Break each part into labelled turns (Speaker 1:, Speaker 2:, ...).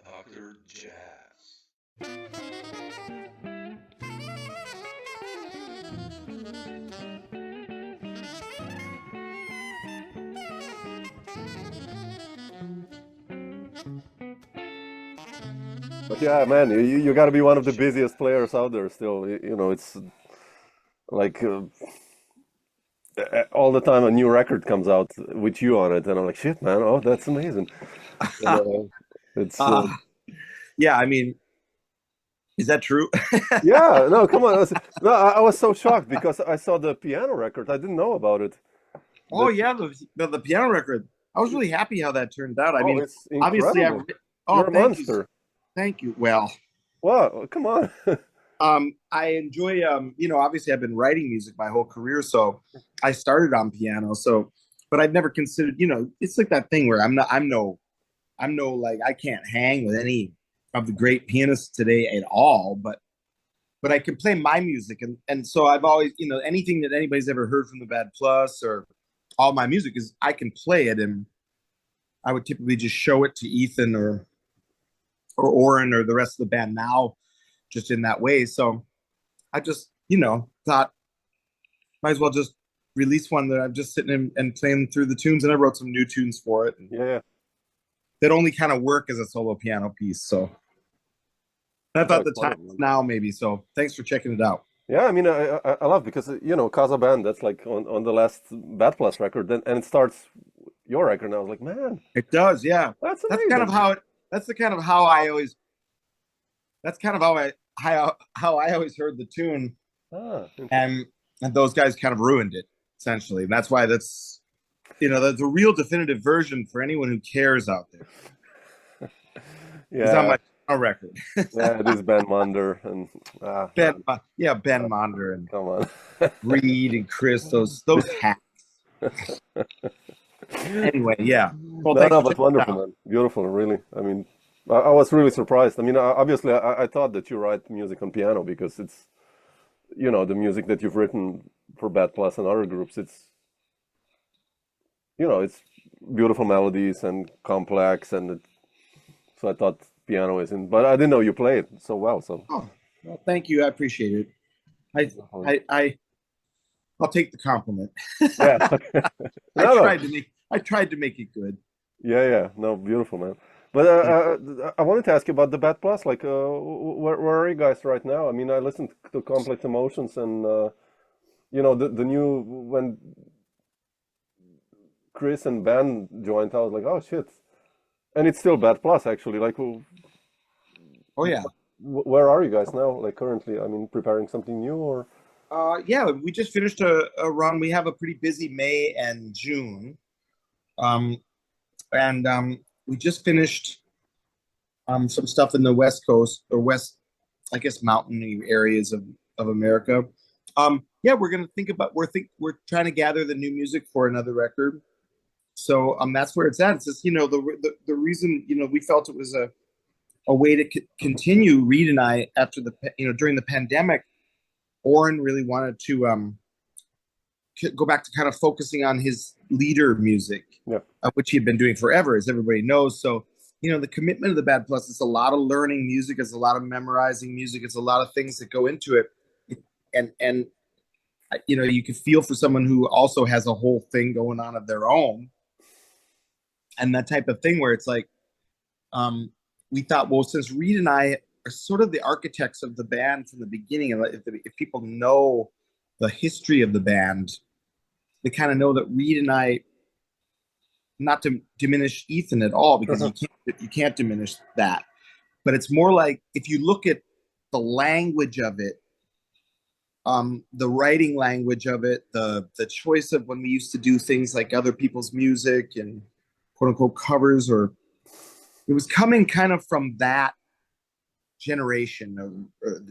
Speaker 1: Doctor Jazz.
Speaker 2: But yeah, man, you got to be one of the busiest players out there still. You know, it's like all the time a new record comes out with you on it, and I'm like, shit, man, oh, that's amazing. You know, it's
Speaker 3: Uh, yeah, I mean, is that true?
Speaker 2: yeah, no, come on. No, I was so shocked because I saw the piano record. I didn't know about it.
Speaker 3: Oh
Speaker 2: That,
Speaker 3: yeah, the piano record. I was really happy how that turned out. I
Speaker 2: oh,
Speaker 3: mean,
Speaker 2: it's
Speaker 3: obviously,
Speaker 2: incredible.
Speaker 3: oh,
Speaker 2: You're a
Speaker 3: thank you,
Speaker 2: monster.
Speaker 3: thank you. Well,
Speaker 2: Wow, come on.
Speaker 3: I enjoy, obviously, I've been writing music my whole career, so I started on piano. So, but I've never considered, it's like that thing where I'm no like I can't hang with any of the great pianists today at all. But I can play my music, and so I've always, anything that anybody's ever heard from the Bad Plus or all my music is I can play it, and I would typically just show it to Ethan or Oren or the rest of the band now, just in that way. So I just, thought might as well just release one that I'm just sitting and playing through the tunes, and I wrote some new tunes for it. And
Speaker 2: Yeah, yeah.
Speaker 3: that only kind of work as a solo piano piece. So I
Speaker 2: No,
Speaker 3: thought
Speaker 2: it's
Speaker 3: the time
Speaker 2: wonderful,
Speaker 3: is
Speaker 2: man.
Speaker 3: now maybe. So thanks for checking it out.
Speaker 2: Yeah, I mean, I love because you know Casa Band. That's like on the last Bad Plus record, and it starts your record. And I was like, man,
Speaker 3: It does, yeah.
Speaker 2: that's
Speaker 3: That's kind of
Speaker 2: amazing.
Speaker 3: how it. That's the kind of how I always. That's kind of how I always heard the tune,
Speaker 2: Ah, interesting.
Speaker 3: and those guys kind of ruined it essentially. And that's why that's a real definitive version for anyone who cares out there. Is on
Speaker 2: Yeah,
Speaker 3: my record.
Speaker 2: yeah, it is Ben Munder, and man,
Speaker 3: Ben
Speaker 2: uh,
Speaker 3: Monder and
Speaker 2: come on.
Speaker 3: Reed and Chris, those hacks. Anyway, yeah. Well,
Speaker 2: No,
Speaker 3: thanks
Speaker 2: no,
Speaker 3: for
Speaker 2: but
Speaker 3: checking it
Speaker 2: wonderful,
Speaker 3: out.
Speaker 2: man. Beautiful, really. I mean, I was really surprised. I mean, obviously, I thought that you write music on piano because it's, you know, the music that you've written for Bad Plus and other groups. It's, you know, it's beautiful melodies and complex, and so I thought piano is in, but I didn't know you play it so well. So,
Speaker 3: Oh, well, thank you. I appreciate it. I,
Speaker 2: definitely.
Speaker 3: I'll take the compliment.
Speaker 2: Yeah.
Speaker 3: I
Speaker 2: No, no.
Speaker 3: tried to make it good.
Speaker 2: Yeah, yeah. No, beautiful, man. But I wanted to ask you about the Bad Plus. Like, where are you guys right now? I mean, I listened to Complex Emotions, and you know, the new when Chris and Ben joined, I was like, oh shit. And it's still Bad Plus, actually. Like,
Speaker 3: Oh yeah.
Speaker 2: where are you guys now? Like, currently, I mean, preparing something new, or?
Speaker 3: Yeah, we just finished a run. We have a pretty busy May and June. Um, and we just finished some stuff in the West Coast or West, I guess, mountainy areas of America. Yeah, we're gonna think about we're trying to gather the new music for another record. So that's where it's at. It's just the reason we felt it was a way to continue Reed and I after during the pandemic. Oren really wanted to go back to kind of focusing on his leader music,
Speaker 2: Yeah.
Speaker 3: which he had been doing forever, as everybody knows. So, the commitment of the Bad Plus is a lot of learning music, it's a lot of memorizing music, it's a lot of things that go into it. And you can feel for someone who also has a whole thing going on of their own, and that type of thing where it's like, we thought, well, since Reed and I are sort of the architects of the band from the beginning, and if people know the history of the band, they kind of know that Reed and I, not to diminish Ethan at all, because you can't diminish that, but it's more like if you look at the language of it, the writing language of it, the choice of when we used to do things like other people's music and quote unquote covers, or it was coming kind of from that generation of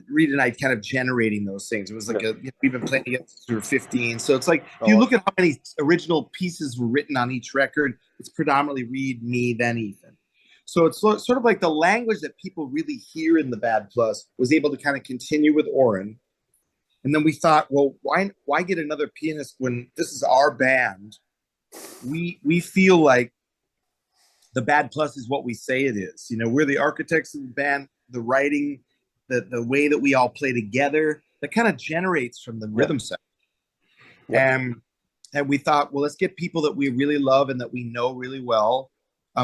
Speaker 3: Reed and I kind of generating those things. It was like
Speaker 2: Yeah.
Speaker 3: we've been playing together since we were 15. So it's like if
Speaker 2: Oh,
Speaker 3: you
Speaker 2: wow.
Speaker 3: look at how many original pieces were written on each record, it's predominantly Reed, me, then Ethan. So it's sort of like the language that people really hear in the Bad Plus was able to kind of continue with Oren. And then we thought, well, why get another pianist when this is our band? We feel like the Bad Plus is what we say it is. You know, we're the architects of the band, the writing, the way that we all play together, that kind of generates from the rhythm section. And we thought, well, let's get people that we really love and that we know really well.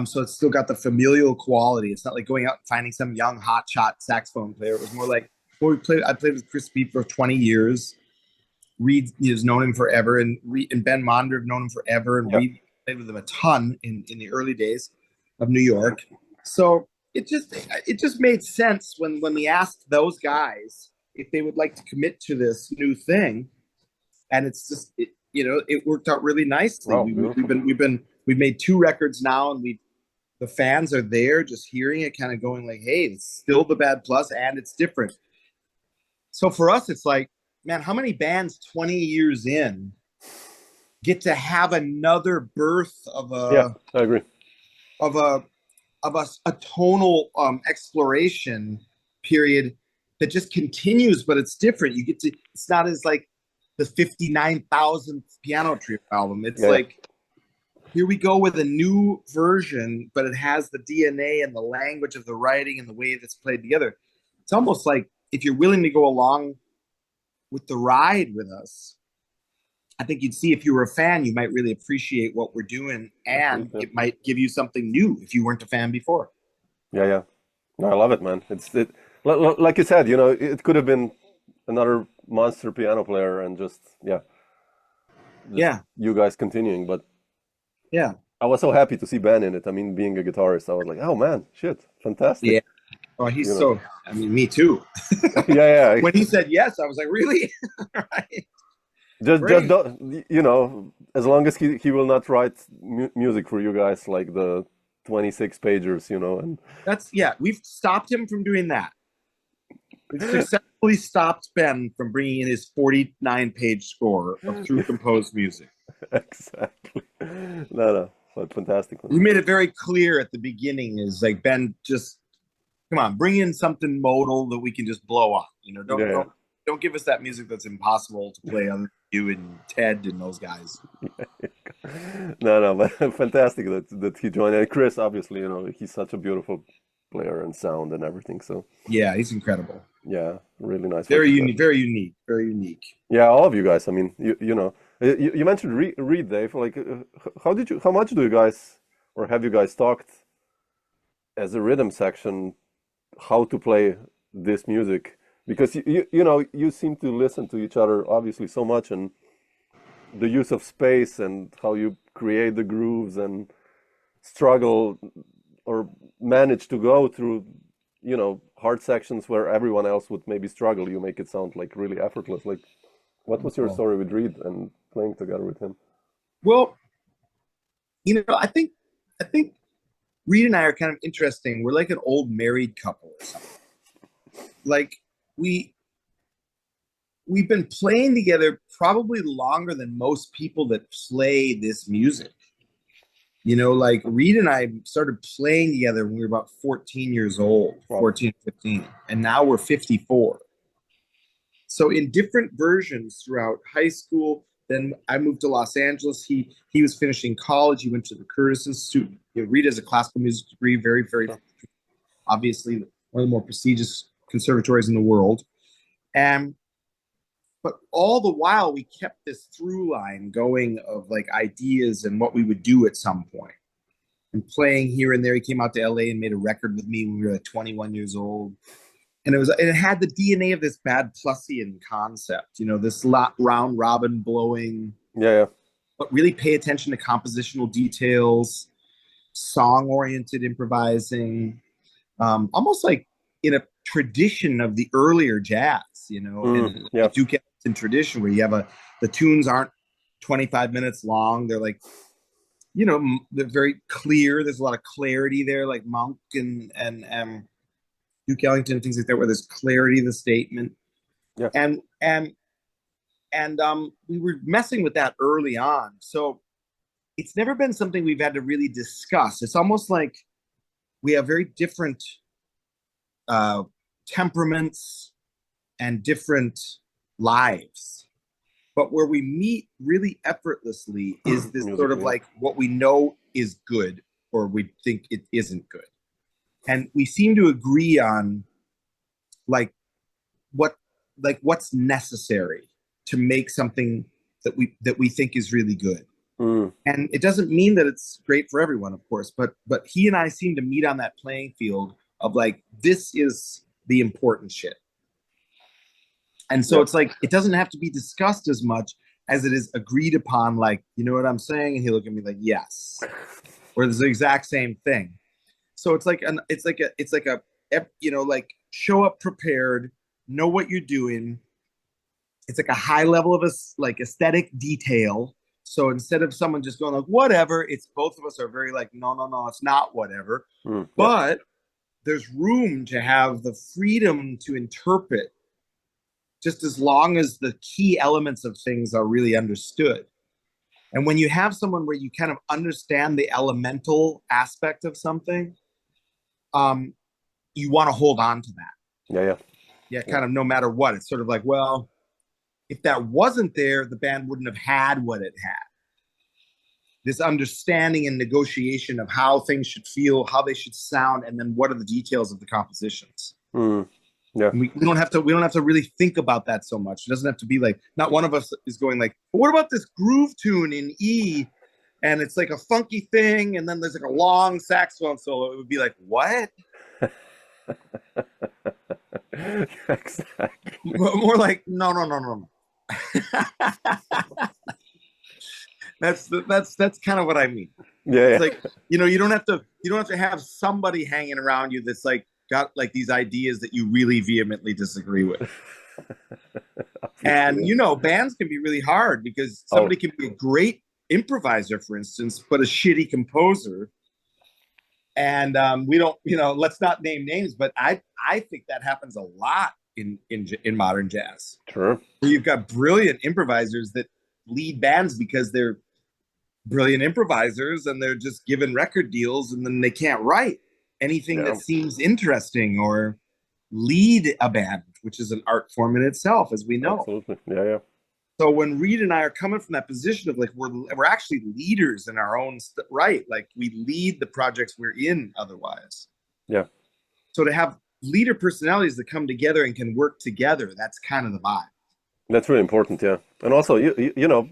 Speaker 3: So it's still got the familial quality. It's not like going out and finding some young hotshot saxophone player. It was more like, well, I played with Chris Beat for 20 years. Reed has known him forever, and Ben Monder have known him forever, and Reed played with him a ton in the early days of New York. So it just made sense when we asked those guys if they would like to commit to this new thing, and it's just it worked out really nicely.
Speaker 2: Wow,
Speaker 3: we've made 2 records now, and the fans are there just hearing it, kind of going like, hey, it's still the Bad Plus and it's different. So for us, it's like, man, how many bands 20 years in get to have another birth of
Speaker 2: I agree.
Speaker 3: Of a tonal exploration period that just continues, but it's different. It's not as like the 59,000th Piano Trio album. It's like, here we go with a new version, but it has the DNA and the language of the writing and the way that's played together. It's almost like, if you're willing to go along with the ride with us, I think you'd see, if you were a fan, you might really appreciate what we're doing, and it might give you something new if you weren't a fan before.
Speaker 2: No, I love it, man. Like you said, it could have been another monster piano player, and just you guys continuing. But I was so happy to see Ben in it. I mean, being a guitarist, I was like, oh man, shit, fantastic.
Speaker 3: Yeah. Oh, he's I mean, me too. When he said yes, I was like, really? Right.
Speaker 2: Just don't, as long as he will not write music for you guys, like the 26 pagers, and
Speaker 3: that's, we've stopped him from doing that. We've successfully stopped Ben from bringing in his 49-page score of true composed music.
Speaker 2: Exactly. No, but fantastic.
Speaker 3: We made it very clear at the beginning, is like, Ben, just come on, bring in something modal that we can just blow up. Don't give us that music that's impossible to play on you and Ted and those guys.
Speaker 2: No, but fantastic that he joined. And Chris, obviously, he's such a beautiful player and sound and everything. So
Speaker 3: yeah, he's incredible.
Speaker 2: Yeah, really nice.
Speaker 3: Very unique.
Speaker 2: Yeah, all of you guys. I mean, you mentioned Reed, Dave. Like, how much do you guys, or have you guys talked as a rhythm section, how to play this music? Because you seem to listen to each other obviously so much, and the use of space and how you create the grooves and struggle or manage to go through hard sections where everyone else would maybe struggle. You make it sound like really effortless. Like, what was your story with Reed and playing together with him?
Speaker 3: Well, I think Reed and I are kind of interesting. We're like an old married couple or something. Like, we've been playing together probably longer than most people that play this music. Like, Reed and I started playing together when we were about 14 years old, 14, 15, and now we're 54. So in different versions throughout high school. Then I moved to Los Angeles. He was finishing college. He went to the Curtis Institute. Reed has a classical music degree, very, very obviously one of the more prestigious conservatories in the world. But all the while, we kept this through line going of like ideas and what we would do at some point. And playing here and there. He came out to LA and made a record with me when we were like 21 years old. And it had the DNA of this Bad Plusian concept, this round robin blowing.
Speaker 2: Yeah.
Speaker 3: But really pay attention to compositional details, song-oriented improvising, almost like in a tradition of the earlier jazz, in the Duke Ellington tradition, where you have the tunes aren't 25 minutes long. They're like, they're very clear. There's a lot of clarity there, like Monk and Duke Ellington and things like that, where there's clarity in the statement.
Speaker 2: Yeah.
Speaker 3: And we were messing with that early on. So it's never been something we've had to really discuss. It's almost like we have very different temperaments and different lives. But where we meet really effortlessly is this sort of
Speaker 2: Musically.
Speaker 3: like what we know is good or we think it isn't good. And we seem to agree on like what's necessary to make something that we think is really good. And it doesn't mean that it's great for everyone, of course, but he and I seem to meet on that playing field of like, this is the important shit. And so it's like, it doesn't have to be discussed as much as it is agreed upon, like, you know what I'm saying? And he'll look at me like, yes. Or it's the exact same thing. So it's like you know, like show up prepared, know what you're doing. It's like a high level of like aesthetic detail. So instead of someone just going like, whatever, it's both of us are very like, no, it's not whatever. But there's room to have the freedom to interpret just as long as the key elements of things are really understood. And when you have someone where you kind of understand the elemental aspect of something, you want to hold on to that. Yeah, kind of no matter what. It's sort of like, well, if that wasn't there, the band wouldn't have had what it had. This understanding and negotiation of how things should feel, how they should sound, and then what are the details of the compositions. We don't have to really think about that so much. It doesn't have to be like, not one of us is going like, well, what about this groove tune in E? And it's like a funky thing, and then there's like a long saxophone solo. It would be like, what?
Speaker 2: Exactly.
Speaker 3: More like, no. That's kind of what I mean. It's like, you know, you don't have to have somebody hanging around you that's like got like these ideas that you really vehemently disagree with. And you know, bands can be really hard because somebody can be a great improviser, for instance, but a shitty composer. And we don't, you know, let's not name names, but I think that happens a lot in modern jazz.
Speaker 2: Sure.
Speaker 3: Where you've got brilliant improvisers that lead bands because they're brilliant improvisers and they're just given record deals and then they can't write anything that seems interesting or lead a band, which is an art form in itself, as we know.
Speaker 2: Absolutely.
Speaker 3: So when Reed and I are coming from that position of like, we're actually leaders in our own right. Like we lead the projects we're in otherwise. So to have leader personalities that come together and can work together, that's kind of the vibe.
Speaker 2: That's really important, and also you know,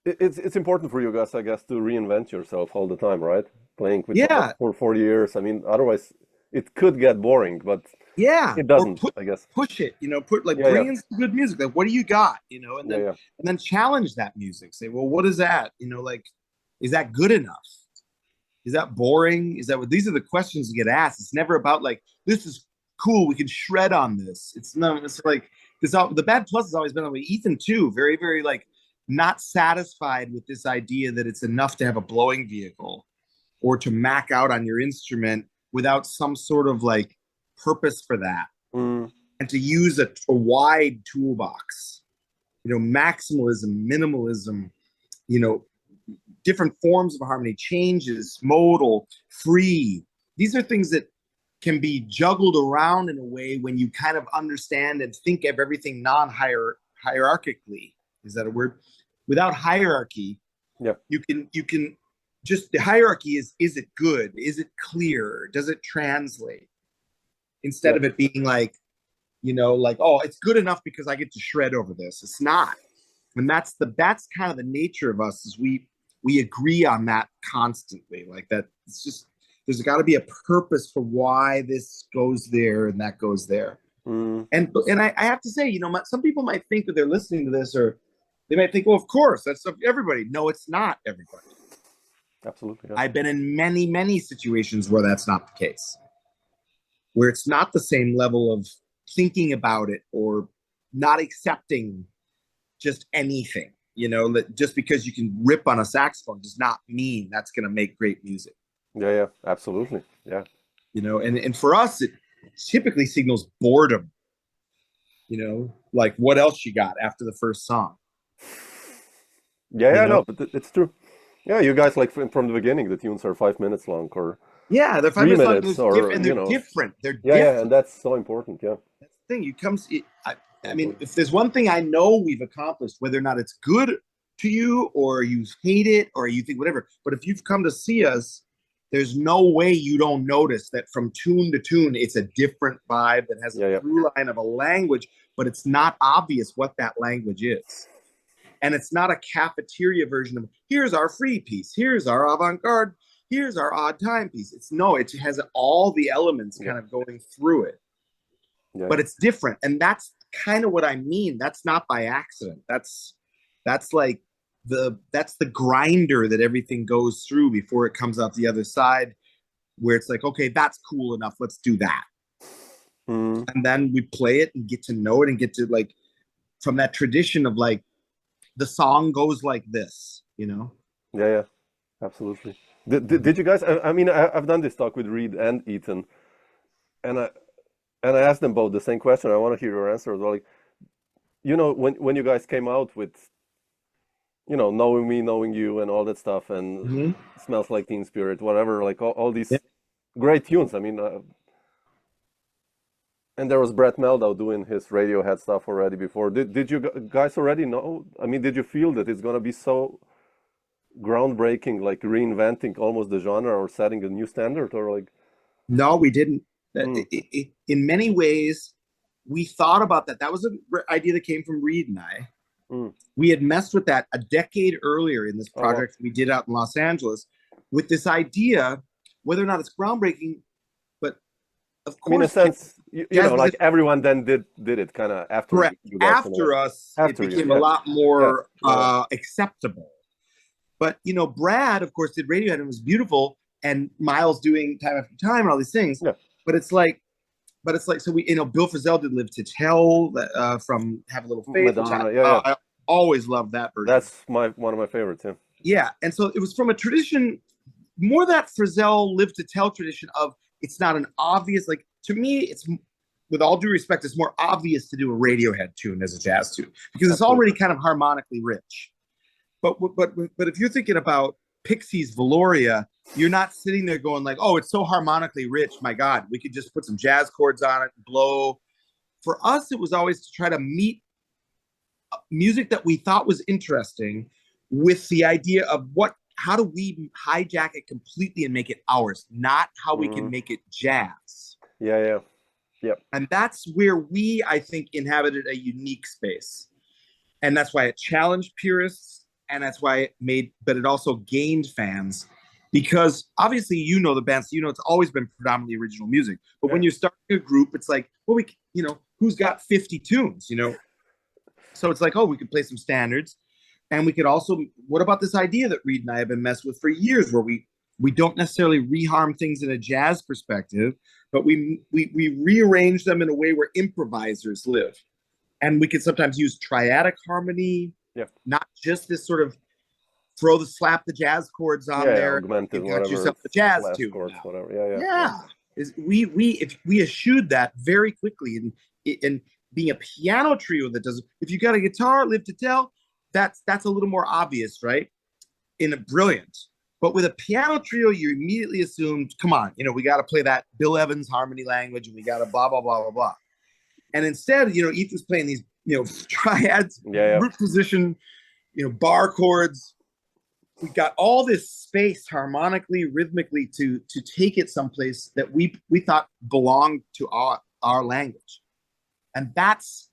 Speaker 2: it's important for you guys, I guess, to reinvent yourself all the time, right? Playing with for 40 years. I mean, otherwise it could get boring, but it doesn't. I guess
Speaker 3: push it, you know, bring in some good music. Like, what do you got, you know, and then and then challenge that music. Say, well, what is that? You know, like, is that good enough? Is that boring? Is that what? These are the questions you get asked. It's never about like, this is cool, we can shred on this. It's like this. The Bad Plus has always been that way. Ethan too, very, very like not satisfied with this idea that it's enough to have a blowing vehicle or to mac out on your instrument without some sort of like purpose for that, and to use a wide toolbox. You know, maximalism, minimalism. You know, different forms of harmony, changes, modal, free. These are things that can be juggled around in a way when you kind of understand and think of everything hierarchically. Is that a word? Without hierarchy, you can just, the hierarchy is it good? Is it clear? Does it translate? Instead of it being like, you know, like, oh, it's good enough because I get to shred over this. It's not. And that's kind of the nature of us, is we agree on that constantly. Like that, it's just, there's got to be a purpose for why this goes there and that goes there. And I have to say, you know, some people might think that they're listening to this, or they might think, well, of course, that's everybody. No, it's not everybody.
Speaker 2: Absolutely.
Speaker 3: I've been in many, many situations where that's not the case, where it's not the same level of thinking about it or not accepting just anything. You know, that just because you can rip on a saxophone does not mean that's going to make great music.
Speaker 2: Absolutely.
Speaker 3: You know, and for us, it typically signals boredom. You know, like, what else you got after the first song?
Speaker 2: No, but it's true. You guys, like from the beginning, the tunes are 5 minutes long, or
Speaker 3: they're 5 minutes long,
Speaker 2: or
Speaker 3: and they're different. They're different.
Speaker 2: And that's so important.
Speaker 3: thing. I mean, if there's one thing I know we've accomplished, whether or not it's good to you or you hate it or you think whatever, but if you've come to see us, there's no way you don't notice that from tune to tune, it's a different vibe that has a through line of a language, but it's not obvious what that language is. And it's not a cafeteria version of, here's our free piece, here's our avant-garde, here's our odd time piece. It has all the elements kind of going through it. Yeah. But it's different. And that's kind of what I mean. That's not by accident. That's like that's the grinder that everything goes through before it comes out the other side, where it's like, okay, that's cool enough. Let's do that. Mm. And then we play it and get to know it and get to like, from that tradition of like, the song goes like this, you know?
Speaker 2: Yeah, absolutely. Did you guys, I mean, I've done this talk with Reed and Ethan, and I asked them both the same question. I want to hear your answer as well. Like, you know, when you guys came out with, you know, Knowing Me, Knowing You, and all that stuff, and Smells Like Teen Spirit, whatever, like all these great tunes. I mean, and there was Brett Meldau doing his Radiohead stuff already before. Did you guys already know? I mean, did you feel that it's going to be so groundbreaking, like reinventing almost the genre or setting a new standard, or like?
Speaker 3: No, we didn't. In many ways, we thought about that. That was an idea that came from Reed and I. We had messed with that a decade earlier in this project we did out in Los Angeles with this idea, whether or not it's groundbreaking, but of course, in a sense,
Speaker 2: you know, like everyone then did it kind of after.
Speaker 3: Correct. After us, it became a lot more acceptable. But, you know, Brad, of course, did Radiohead and it was beautiful, and Miles doing Time After Time and all these things. Yeah. But it's like, so we, you know, Bill Frisell did Live to Tell from Have a Little Faith. Madonna, I always loved that version.
Speaker 2: That's one of my favorites, yeah.
Speaker 3: Yeah, and so it was from a tradition, more that Frisell Live to Tell tradition of, it's not an obvious, like, to me, it's, with all due respect, it's more obvious to do a Radiohead tune as a jazz tune, because it's already kind of harmonically rich. But if you're thinking about Pixies Valoria, you're not sitting there going like, oh, it's so harmonically rich. My God, we could just put some jazz chords on it, blow. For us, it was always to try to meet music that we thought was interesting with the idea of how do we hijack it completely and make it ours, not how we can make it jazz.
Speaker 2: Yeah.
Speaker 3: And that's where we, I think, inhabited a unique space. And that's why it challenged purists. And that's why but it also gained fans, because obviously, you know, the band, so you know, it's always been predominantly original music. But when you're starting a group, it's like, well, you know, who's got 50 tunes, you know? So it's like, oh, we could play some standards. And we could also, what about this idea that Reed and I have been messed with for years, where we don't necessarily reharm things in a jazz perspective, but we rearrange them in a way where improvisers live. And we can sometimes use triadic harmony, not just this sort of slap the jazz chords on there,
Speaker 2: augmented,
Speaker 3: and got yourself a jazz tune.
Speaker 2: Chords, whatever.
Speaker 3: If we eschewed that very quickly, and being a piano trio that does, if you got a guitar, Live to Tell, that's a little more obvious, right? In a brilliant. But with a piano trio, you immediately assumed, come on, you know, we got to play that Bill Evans harmony language, and we got to blah blah blah blah blah. And instead, you know, Ethan's playing these, you know, triads, root position, you know, bar chords. We got all this space harmonically, rhythmically to take it someplace that we thought belonged to our language. And that's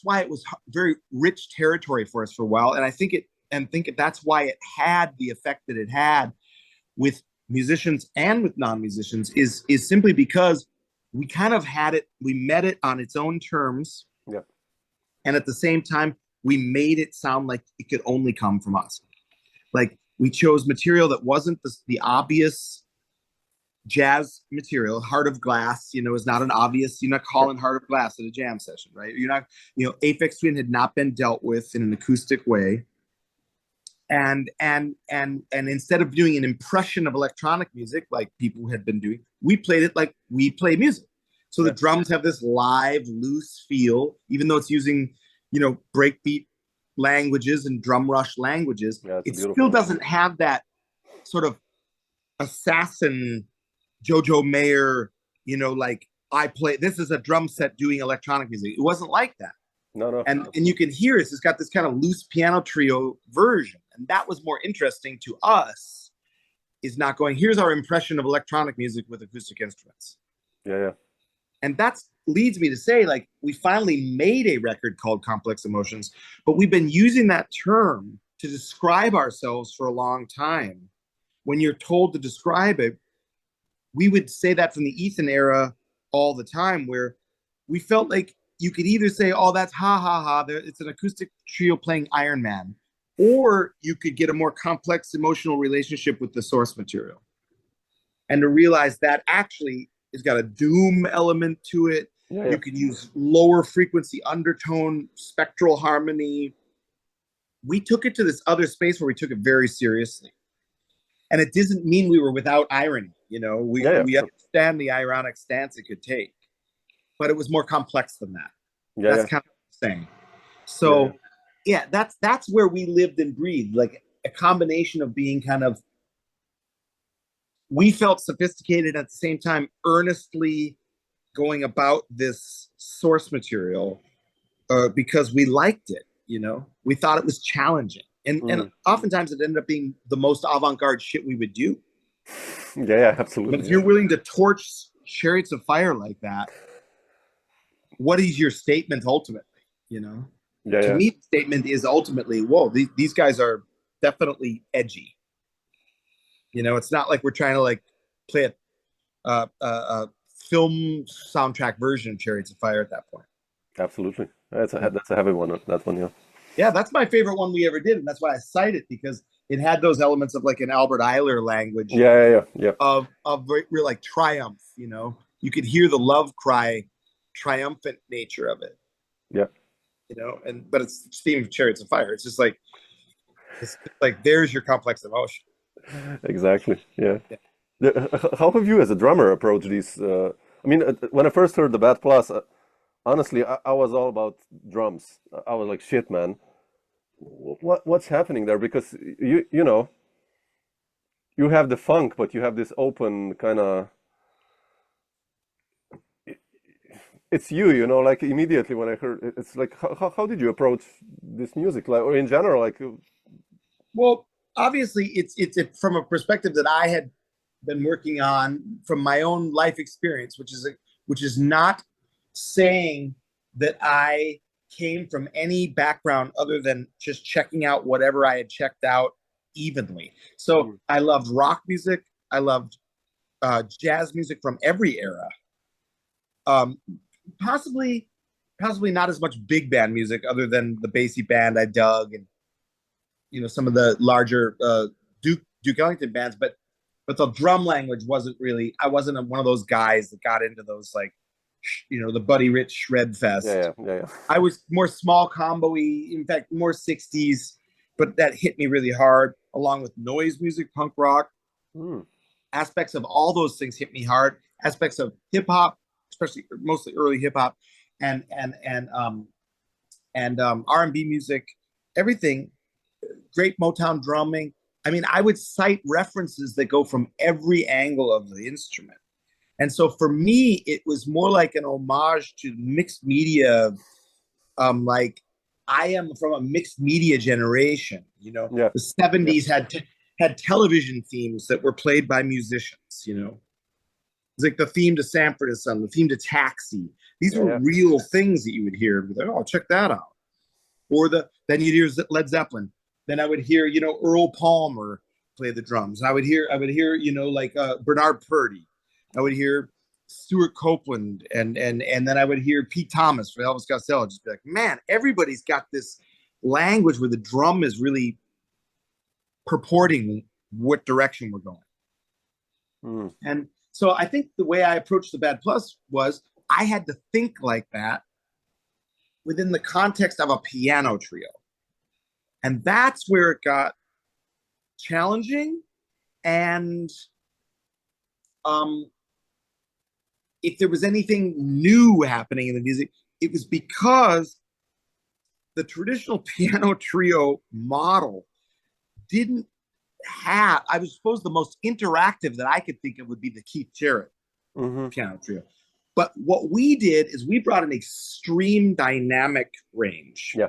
Speaker 3: why it was very rich territory for us for a while. And I think that's why it had the effect that it had with musicians and with non-musicians is simply because we kind of had it, we met it on its own terms. Yeah. And at the same time, we made it sound like it could only come from us. Like, we chose material that wasn't the obvious jazz material. Heart of Glass, you know, is not an obvious, you're not calling Heart of Glass at a jam session, right? You're not, you know, Aphex Twin had not been dealt with in an acoustic way. And instead of doing an impression of electronic music like people had been doing, we played it like we play music. So the drums have this live, loose feel, even though it's using, you know, breakbeat languages and drum rush languages. It still doesn't have that sort of assassin Jojo Mayer, you know, like I play, this is a drum set doing electronic music. It wasn't like that.
Speaker 2: No.
Speaker 3: And you can hear it's got this kind of loose piano trio version. And that was more interesting to us, is not going, here's our impression of electronic music with acoustic instruments.
Speaker 2: Yeah.
Speaker 3: And that leads me to say, like, we finally made a record called Complex Emotions, but we've been using that term to describe ourselves for a long time. When you're told to describe it, we would say that from the Ethan era all the time, where we felt like you could either say, oh, that's ha ha ha, it's an acoustic trio playing Iron Man, or you could get a more complex emotional relationship with the source material. And to realize that actually it's got a doom element to it.
Speaker 2: Yeah.
Speaker 3: You can use lower frequency undertone, spectral harmony. We took it to this other space where we took it very seriously. And it doesn't mean we were without irony. You know, we understand the ironic stance it could take, but it was more complex than that. That's kind of the thing. So that's where we lived and breathed, like a combination of being kind of, we felt sophisticated at the same time, earnestly going about this source material because we liked it. You know, we thought it was challenging. And oftentimes it ended up being the most avant-garde shit we would do.
Speaker 2: Yeah, absolutely.
Speaker 3: But if you're willing to torch Chariots of Fire like that, what is your statement ultimately? You know, to me, the statement is ultimately, whoa, these guys are definitely edgy. You know, it's not like we're trying to like play a film soundtrack version of Chariots of Fire at that point.
Speaker 2: Absolutely, that's a heavy one. That one, yeah.
Speaker 3: Yeah, that's my favorite one we ever did, and that's why I cite it, because it had those elements of like an Albert Eiler language.
Speaker 2: Yeah.
Speaker 3: Of real like triumph. You know, you could hear the love cry, triumphant nature of it.
Speaker 2: Yeah.
Speaker 3: You know, but it's the theme of Chariots of Fire. It's just like there's your complex emotion.
Speaker 2: Exactly. Yeah. How have you, as a drummer, approached these? I mean, when I first heard the Bat Plus, honestly, I was all about drums. I was like, shit, man, what's happening there? Because you know, you have the funk, but you have this open kind of. It's you know, like immediately when I heard it, it's like, how did you approach this music, like, or in general, like?
Speaker 3: Well, obviously, it's from a perspective that I had been working on from my own life experience, which is not saying that I came from any background other than just checking out whatever I had checked out evenly. So I loved rock music. I loved jazz music from every era. Possibly not as much big band music, other than the Basie band I dug, and you know, some of the larger Duke Ellington bands, but the drum language wasn't really. I wasn't one of those guys that got into those, like, you know, the Buddy Rich shred fest.
Speaker 2: Yeah.
Speaker 3: I was more small combo-y, in fact, more 60s, but that hit me really hard, along with noise music, punk rock. Aspects of all those things hit me hard. Aspects of hip hop, especially mostly early hip hop, and R&B music, everything. Great Motown drumming. I mean, I would cite references that go from every angle of the instrument. And so for me, it was more like an homage to mixed media. Like, I am from a mixed media generation. You know, the 70s had television themes that were played by musicians. You know, it's like the theme to Sanford and Son, the theme to Taxi. These were real things that you would hear. Like, oh, check that out. Or then you'd hear Led Zeppelin. Then I would hear, you know, Earl Palmer play the drums. I would hear, you know, like Bernard Purdie. I would hear Stuart Copeland, and then I would hear Pete Thomas for Elvis Costello. Just be like, man, everybody's got this language where the drum is really purporting what direction we're going. And so I think the way I approached the Bad Plus was I had to think like that within the context of a piano trio. And that's where it got challenging. And if there was anything new happening in the music, it was because the traditional piano trio model didn't have, I suppose the most interactive that I could think of would be the Keith Jarrett piano trio. But what we did is we brought an extreme dynamic range.
Speaker 2: Yeah.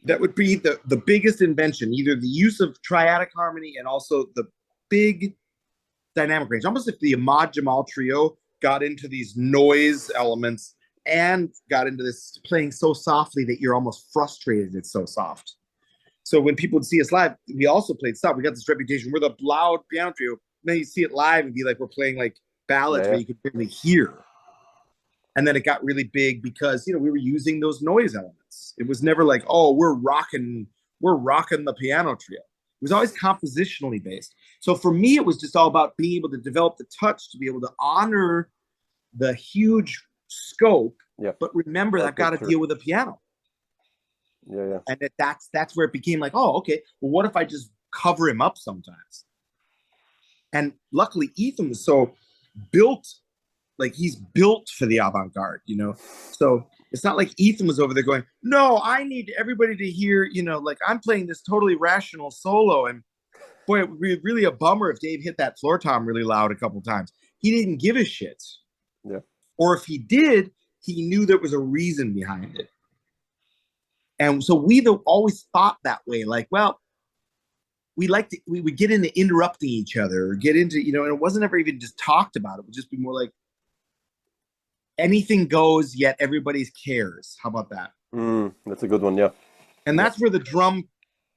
Speaker 3: That would be the biggest invention, either the use of triadic harmony and also the big dynamic range. Almost if the Ahmad Jamal trio got into these noise elements and got into this playing so softly that you're almost frustrated it's so soft. So when people would see us live, we also played soft. We got this reputation. We're the loud piano trio. Then you see it live and be like, we're playing like ballads where you could barely hear. And then it got really big because, you know, we were using those noise elements. It was never like, oh, we're rocking the piano trio. It was always compositionally based. So for me, it was just all about being able to develop the touch to be able to honor the huge scope.
Speaker 2: Yeah.
Speaker 3: But remember, I've got to deal with the piano.
Speaker 2: Yeah.
Speaker 3: And that's where it became like, oh, okay, well, what if I just cover him up sometimes? And luckily, Ethan was so built, like he's built for the avant-garde, you know? So it's not like Ethan was over there going, no, I need everybody to hear, you know, like I'm playing this totally rational solo. And boy, it would be really a bummer if Dave hit that floor tom really loud a couple times. He didn't give a shit.
Speaker 2: Yeah.
Speaker 3: Or if he did, he knew there was a reason behind it. And so we always thought that way, like, well, we would get into interrupting each other or get into, you know, and it wasn't ever even just talked about. It would just be more like anything goes, yet everybody cares. How about that?
Speaker 2: That's a good one, yeah.
Speaker 3: And that's where the drum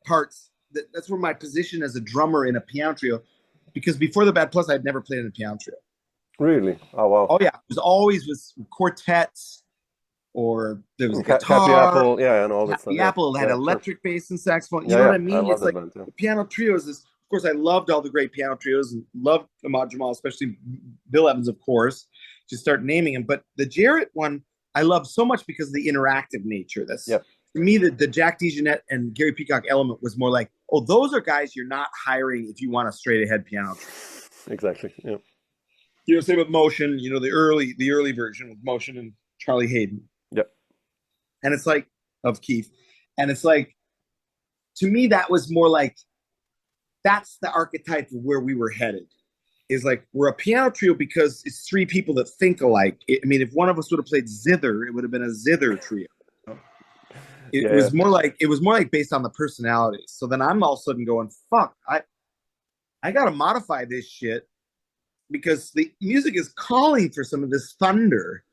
Speaker 3: parts, that's where my position as a drummer in a piano trio, because before the Bad Plus, I'd never played in a piano trio.
Speaker 2: Really? Oh, wow.
Speaker 3: Oh, yeah. It was always with quartets, or there was a guitar.
Speaker 2: Happy Apple, yeah, and all that stuff.
Speaker 3: Happy Apple had electric bass and saxophone. You know what I mean? It's like the piano trios is, of course, I loved all the great piano trios and loved Ahmad Jamal, especially Bill Evans, of course, to start naming him. But the Jarrett one, I love so much because of the interactive nature. That's for me, the Jack DeJohnette and Gary Peacock element was more like, oh, those are guys you're not hiring if you want a straight ahead piano trio.
Speaker 2: Exactly. Yeah.
Speaker 3: You know, same with Motion, you know, the early version with Motion and Charlie Hayden.
Speaker 2: Yep.
Speaker 3: And it's like, of Keith. And it's like, to me, that was more like, that's the archetype of where we were headed. Is like, we're a piano trio because it's three people that think alike. I mean, if one of us would have played zither, it would have been a zither trio. It was more like based on the personalities. So then I'm all of a sudden going, fuck, I got to modify this shit because the music is calling for some of this thunder.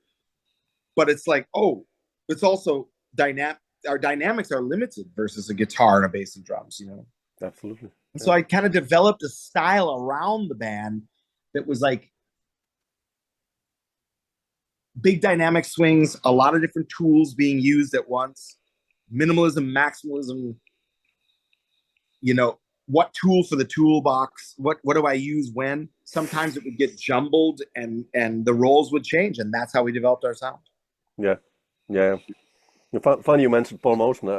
Speaker 3: But it's like, oh, it's also dynamic. Our dynamics are limited versus a guitar and a bass and drums, you know?
Speaker 2: Absolutely.
Speaker 3: And so I kind of developed a style around the band that was like big dynamic swings, a lot of different tools being used at once, minimalism, maximalism, you know, what tool for the toolbox, what do I use when? Sometimes it would get jumbled and the roles would change, and that's how we developed our sound.
Speaker 2: Yeah. Funny you mentioned Paul Motion.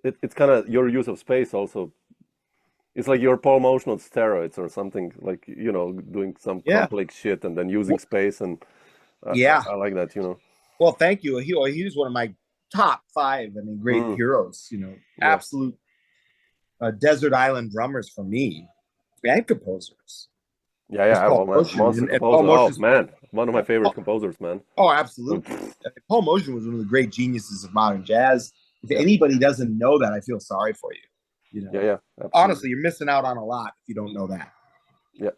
Speaker 2: It's kind of your use of space also. It's like your Paul Motion on steroids or something, like, you know, doing some complex shit and then using space. And I like that, you know. Well,
Speaker 3: thank you. He was one of my top 5, I mean, great heroes, you know, absolute desert island drummers for me, and composers.
Speaker 2: Man, one of my favorite composers, man.
Speaker 3: Oh, absolutely. Paul Motion was one of the great geniuses of modern jazz. If anybody doesn't know that, I feel sorry for you. You know?
Speaker 2: Yeah. Absolutely.
Speaker 3: Honestly, you're missing out on a lot if you don't know that.
Speaker 2: Yeah.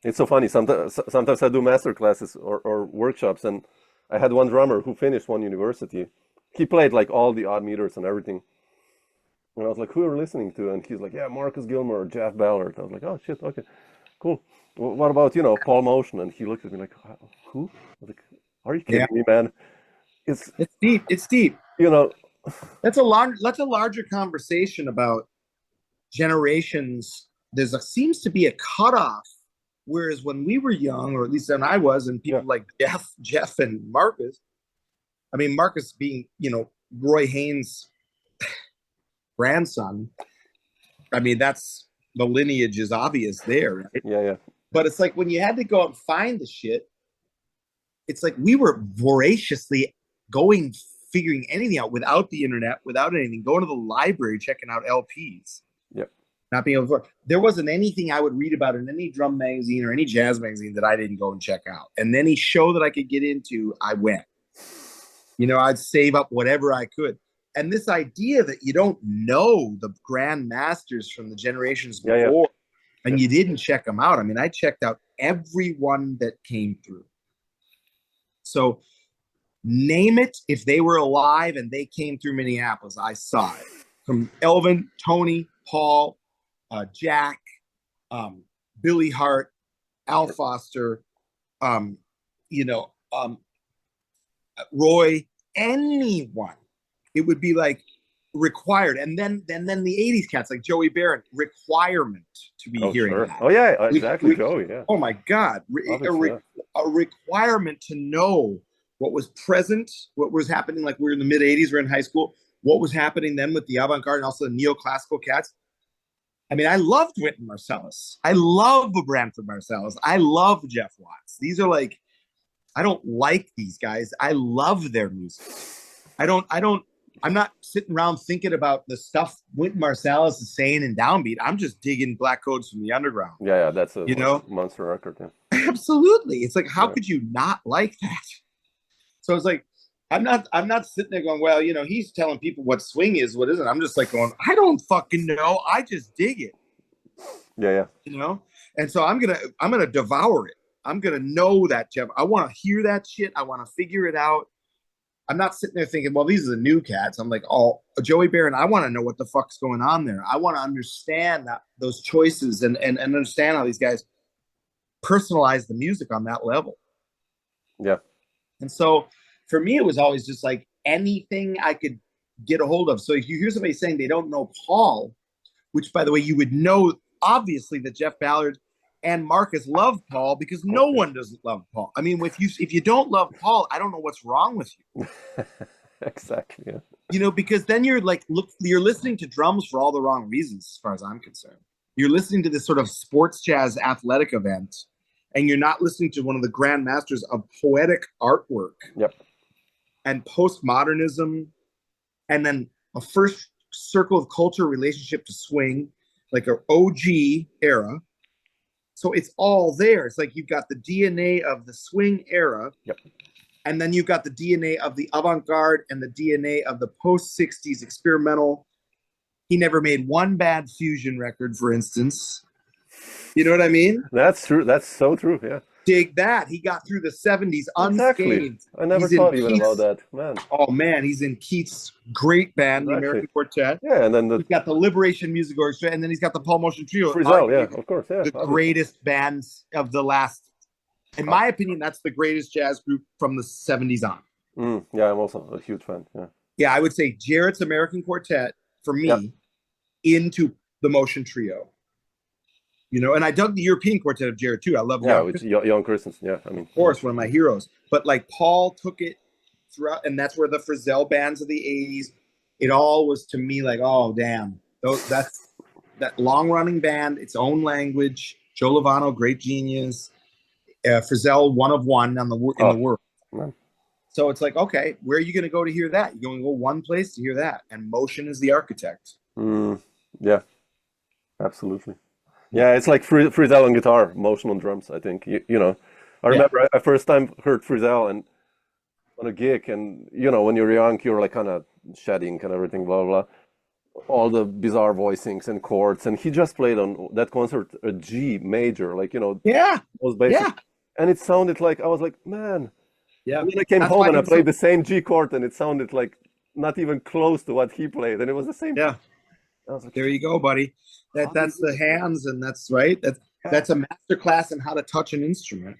Speaker 2: It's so funny. Sometimes I do master classes or workshops, and I had one drummer who finished one university. He played like all the odd meters and everything. And I was like, who are you listening to? And he's like, yeah, Marcus Gilmore or Jeff Ballard. I was like, oh, shit, okay, cool. Well, what about, you know, Paul Motion? And he looked at me like, who? I was like, are you kidding me, man? It's
Speaker 3: deep. It's deep.
Speaker 2: You know.
Speaker 3: That's a larger conversation about generations. Seems to be a cutoff. Whereas when we were young, or at least when I was, and people like Jeff and Marcus, I mean, Marcus being, you know, Roy Haynes' grandson, I mean, that's, the lineage is obvious there, right?
Speaker 2: Yeah.
Speaker 3: But it's like when you had to go out and find the shit, it's like we were voraciously figuring anything out without the internet, without anything, going to the library, checking out LPs.
Speaker 2: Yeah.
Speaker 3: not being able to. There wasn't anything I would read about in any drum magazine or any jazz magazine that I didn't go and check out. And any show that I could get into, I went. You know, I'd save up whatever I could. And this idea that you don't know the grand masters from the generations before, and you didn't check them out. I mean, I checked out everyone that came through. So name it, if they were alive and they came through Minneapolis, I saw it. From Elvin, Tony, Paul, Jack, Billy Hart, Al Foster, Roy, anyone. It would be like required. And then the 80s cats like Joey Barron, requirement to be hearing that.
Speaker 2: Oh yeah, exactly, Joey. Yeah.
Speaker 3: Oh my God, a requirement to know what was present, what was happening. Like we're in the mid 80s, we're in high school. What was happening then with the avant-garde and also the neoclassical cats? I mean, I loved Wynton Marsalis. I love Branford Marsalis. I love Jeff Watts. These are like, I don't like these guys. I love their music. I'm not sitting around thinking about the stuff Wynton Marsalis is saying in Downbeat. I'm just digging Black Codes from the Underground.
Speaker 2: Yeah, that's a monster record. Yeah.
Speaker 3: Absolutely. It's like, how could you not like that? So it's like, I'm not sitting there going, well, you know, he's telling people what swing is, what isn't. I'm just like going, I don't fucking know. I just dig it.
Speaker 2: Yeah.
Speaker 3: You know? And so I'm gonna devour it. I'm gonna know that, Jeff. I want to hear that shit. I want to figure it out. I'm not sitting there thinking, well, these are the new cats. I'm like, oh, Joey Barron, I want to know what the fuck's going on there. I want to understand those choices and understand how these guys personalize the music on that level.
Speaker 2: Yeah.
Speaker 3: And so for me, it was always just like anything I could get a hold of. So if you hear somebody saying they don't know Paul, which, by the way, you would know, obviously, that Jeff Ballard and Marcus love Paul, because no one doesn't love Paul. I mean, if you don't love Paul, I don't know what's wrong with you.
Speaker 2: Exactly. Yeah.
Speaker 3: You know, because then you're like, you're listening to drums for all the wrong reasons, as far as I'm concerned. You're listening to this sort of sports jazz athletic event, and you're not listening to one of the grand masters of poetic artwork.
Speaker 2: Yep.
Speaker 3: And postmodernism, and then a first circle of culture relationship to swing, like an OG era. So it's all there. It's like you've got the DNA of the swing era, and then you've got the DNA of the avant-garde and the DNA of the post-60s experimental. He never made one bad fusion record, for instance. You know what I mean?
Speaker 2: That's true. That's so true. Yeah.
Speaker 3: Dig that. He got through the 70s unscathed.
Speaker 2: Exactly. I never thought even about that, man.
Speaker 3: Oh man, he's in Keith's great band, the American Quartet.
Speaker 2: Yeah, and then he's
Speaker 3: got the Liberation Music Orchestra, and then he's got the Paul Motion Trio.
Speaker 2: Frizzell, yeah, of course, yeah.
Speaker 3: The greatest bands of the last, in my opinion, that's the greatest jazz group from the 70s on.
Speaker 2: Yeah, I'm also a huge fan. Yeah.
Speaker 3: Yeah, I would say Jarrett's American Quartet for me into the Motion Trio. You know, and I dug the European Quartet of Jarrett too. I love
Speaker 2: that. Yeah, with Jan Christensen. Yeah, I mean,
Speaker 3: of course, one of my heroes. But like Paul took it throughout, and that's where the Frizzell bands of the '80s. It all was to me like, oh damn, that's that long-running band, its own language. Joe Lovano, great genius. Frizzell, one of one in the world. Man. So it's like, okay, where are you going to go to hear that? You're going to go one place to hear that, and Motion is the architect.
Speaker 2: Yeah, absolutely. Yeah, it's like Frizzell on guitar, Motion on drums, I think. You know, I remember I first time heard Frizzell and on a gig, and, you know, when you're young, you're like kind of shedding and everything, blah, blah, blah. All the bizarre voicings and chords. And he just played on that concert a G major, like, you know.
Speaker 3: Yeah.
Speaker 2: Was basic. Yeah. And it sounded like, I was like, man.
Speaker 3: Yeah.
Speaker 2: And then I came home and I played the same G chord, and it sounded like not even close to what he played. And it was the same.
Speaker 3: Yeah.
Speaker 2: I was like,
Speaker 3: there you go, buddy. That's the hands, and that's right. That's a master class in how to touch an instrument.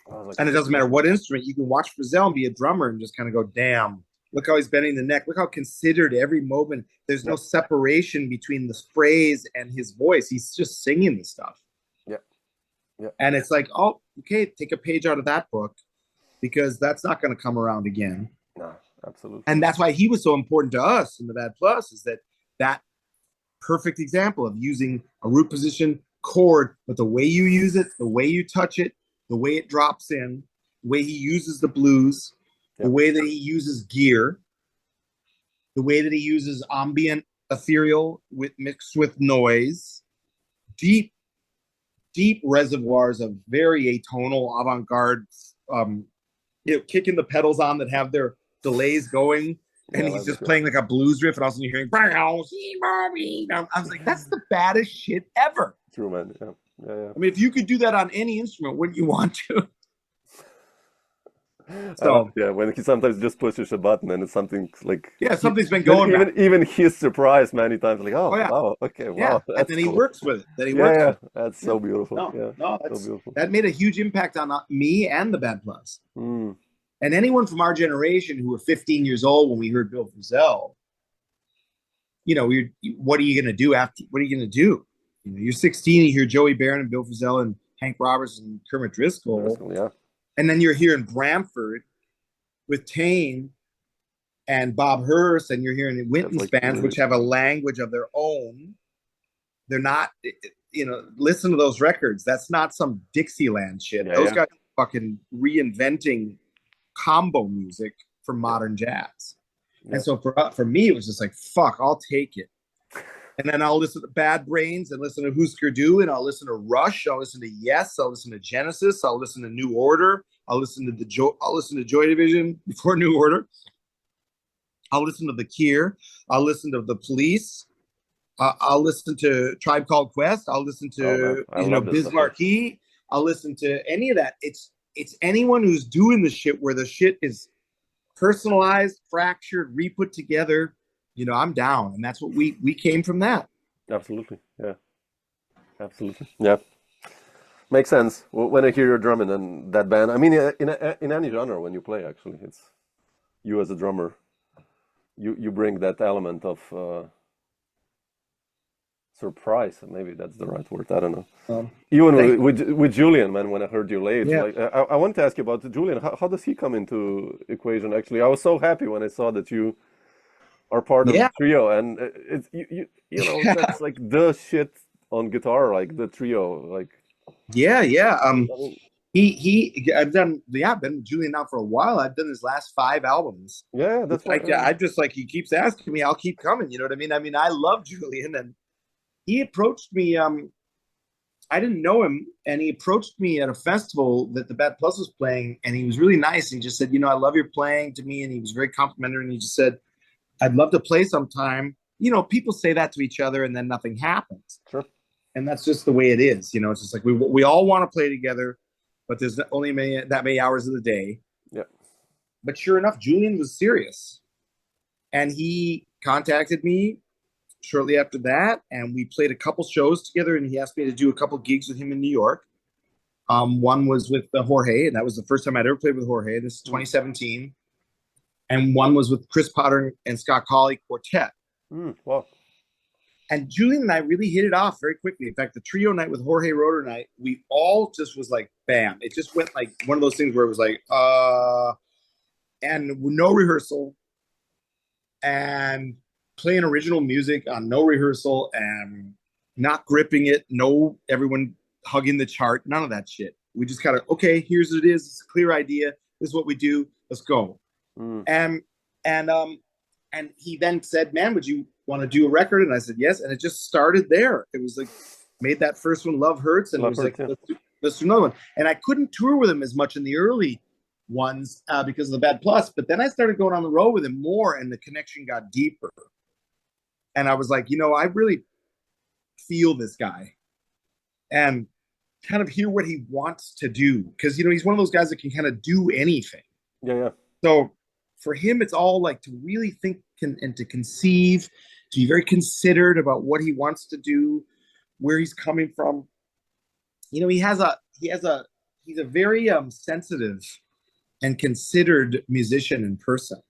Speaker 3: Like, and it doesn't matter what instrument. You can watch Frizzell and be a drummer and just kind of go, damn, look how he's bending the neck. Look how considered every moment. There's no separation between the phrase and his voice. He's just singing the stuff.
Speaker 2: Yeah.
Speaker 3: And it's like, oh, okay, take a page out of that book, because that's not going to come around again.
Speaker 2: No, absolutely.
Speaker 3: And that's why he was so important to us in the Bad Plus, is that perfect example of using a root position chord, but the way you use it, the way you touch it, the way it drops in, the way he uses the blues, the way that he uses gear, the way that he uses ambient ethereal mixed with noise, deep, deep reservoirs of very atonal, avant-garde, kicking the pedals on that have their delays going, and he's just playing like a blues riff, and all of a sudden you're hearing. I was like, that's the baddest shit ever.
Speaker 2: True, man. Yeah.
Speaker 3: I mean, if you could do that on any instrument, wouldn't you want to?
Speaker 2: So yeah, when he sometimes just pushes a button and it's something like
Speaker 3: something's been going.
Speaker 2: Even he's surprised many times, like wow, okay, wow,
Speaker 3: yeah. And then he works with it.
Speaker 2: That's so beautiful.
Speaker 3: That's so beautiful. That made a huge impact on me and the Bad Plus. And anyone from our generation who were 15 years old when we heard Bill Frisell, what are you going to do after? What are you going to do? You're 16, you hear Joey Berne and Bill Frisell and Hank Roberts and Kermit Driscoll.
Speaker 2: Yeah.
Speaker 3: And then you're here in Bramford with Tane and Bob Hurst, and you're hearing Winton's bands, which have a language of their own. They're not, listen to those records. That's not some Dixieland shit. Those guys are fucking reinventing combo music for modern jazz. Yeah. And so for me, it was just like, fuck, I'll take it. And then I'll listen to Bad Brains and listen to Husker Du, and I'll listen to Rush. I'll listen to Yes. I'll listen to Genesis. I'll listen to New Order. I'll listen to Joy Division before New Order. I'll listen to The Cure. I'll listen to The Police. I'll listen to Tribe Called Quest. I'll listen to Biz Markie. I'll listen to any of that. It's anyone who's doing the shit where the shit is personalized, fractured, re-put together. I'm down, and that's what we came from that.
Speaker 2: Absolutely, yeah, absolutely, yeah. Makes sense. When I hear your drumming and that band, I mean, in any genre when you play, actually, it's you as a drummer. You bring that element of surprise. Maybe that's the right word. I don't know. Even with Julian, man, when I heard you late, I want to ask you about Julian. How does he come into equation? Actually, I was so happy when I saw that you are part of the trio, and it's that's like the shit on guitar, like the trio, like
Speaker 3: I've been with Julian now for a while. I've done his last 5 albums.
Speaker 2: Yeah, that's
Speaker 3: like I just like, he keeps asking me, I'll keep coming. You know what I mean? I mean, I love Julian, and he approached me. I didn't know him, and he approached me at a festival that the Bad Plus was playing, and he was really nice. He just said, I love your playing to me, and he was very complimentary, and he just said, I'd love to play sometime. People say that to each other and then nothing happens.
Speaker 2: Sure.
Speaker 3: And that's just the way it is. It's just like we all want to play together, but there's only that many hours of the day.
Speaker 2: Yeah.
Speaker 3: But sure enough, Julian was serious. And he contacted me shortly after that, and we played a couple shows together, and he asked me to do a couple gigs with him in New York. One was with Jorge, and that was the first time I'd ever played with Jorge. This is 2017. And one was with Chris Potter and Scott Colley Quartet.
Speaker 2: Wow.
Speaker 3: And Julian and I really hit it off very quickly. In fact, the trio night with Jorge Roeder and I, we all just was like, bam. It just went like one of those things where it was like, and no rehearsal, and playing original music on no rehearsal, and not gripping it, no everyone hugging the chart, none of that shit. We just kind of, okay, here's what it is. It's a clear idea. This is what we do. Let's go. And he then said, man, would you want to do a record? And I said, yes. And it just started there. It was like, made that first one, Love Hurts. And it was like, let's do another one. And I couldn't tour with him as much in the early ones because of the Bad Plus. But then I started going on the road with him more, and the connection got deeper. And I was like, I really feel this guy and kind of hear what he wants to do. Because, he's one of those guys that can kind of do anything.
Speaker 2: Yeah.
Speaker 3: So for him, it's all like to really think and to conceive, to be very considered about what he wants to do, where he's coming from. He's a very sensitive and considered musician in person.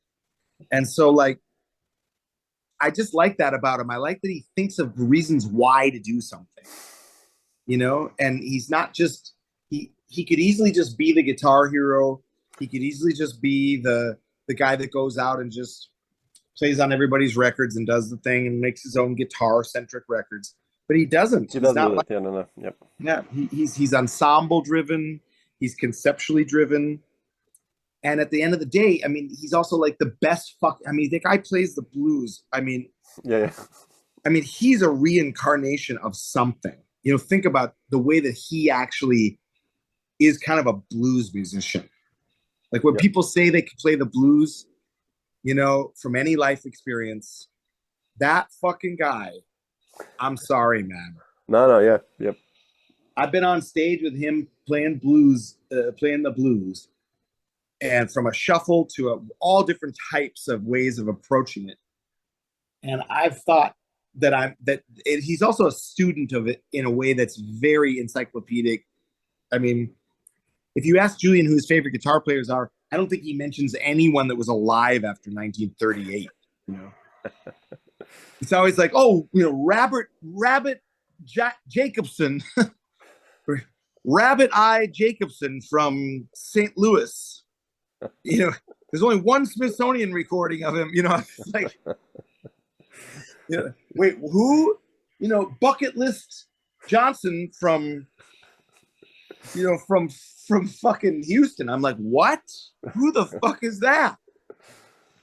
Speaker 3: And so like, I just like that about him. I like that he thinks of reasons why to do something, and he's not just, he could easily just be the guitar hero. He could easily just be the guy that goes out and just plays on everybody's records and does the thing and makes his own guitar-centric records. But he doesn't.
Speaker 2: He doesn't do that. No. Yep.
Speaker 3: Yeah, he's ensemble-driven. He's conceptually driven. And at the end of the day, I mean, he's also like the best the guy plays the blues. I mean,
Speaker 2: yeah.
Speaker 3: I mean, he's a reincarnation of something. you know, think about the way that he actually is kind of a blues musician. Like when people say they can play the blues, you know, from any life experience, that fucking guy, I'm sorry, man.
Speaker 2: No, yeah, yep.
Speaker 3: I've been on stage with him playing blues, playing the blues, and from a shuffle to all different types of ways of approaching it. And I've thought he's also a student of it in a way that's very encyclopedic. I mean, if you ask Julian who his favorite guitar players are, I don't think he mentions anyone that was alive after 1938. You know, it's always like, oh, you know, Rabbit Jacobson, Rabbit Eye Jacobson from St. Louis. You know, there's only one Smithsonian recording of him. You know, it's like, you know, wait, who? You know, Bucket List Johnson from, you know, from fucking Houston. I'm like, what? Who the fuck is that?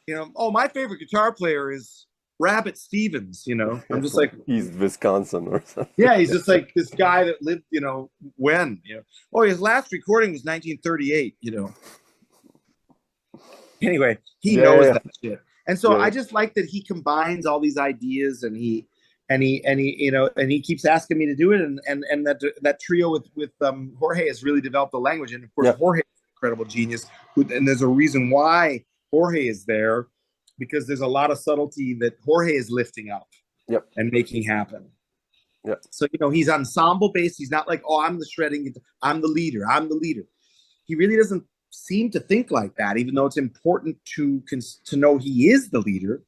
Speaker 3: You know, oh, my favorite guitar player is Rabbit Stevens. You know, I'm just like,
Speaker 2: he's Wisconsin or something.
Speaker 3: Yeah, he's just like this guy that lived, you know, when, you know, oh, his last recording was 1938. You know. Anyway, he knows that shit. And so I just like that he combines all these ideas, and he you know, and he keeps asking me to do it, and that trio with Jorge has really developed the language. And of course, Jorge is an incredible genius, and there's a reason why Jorge is there, because there's a lot of subtlety that Jorge is lifting up and making happen. So, you know, he's ensemble based. He's not like, oh, I'm the shredding, I'm the leader. He really doesn't seem to think like that, even though it's important to know he is the leader.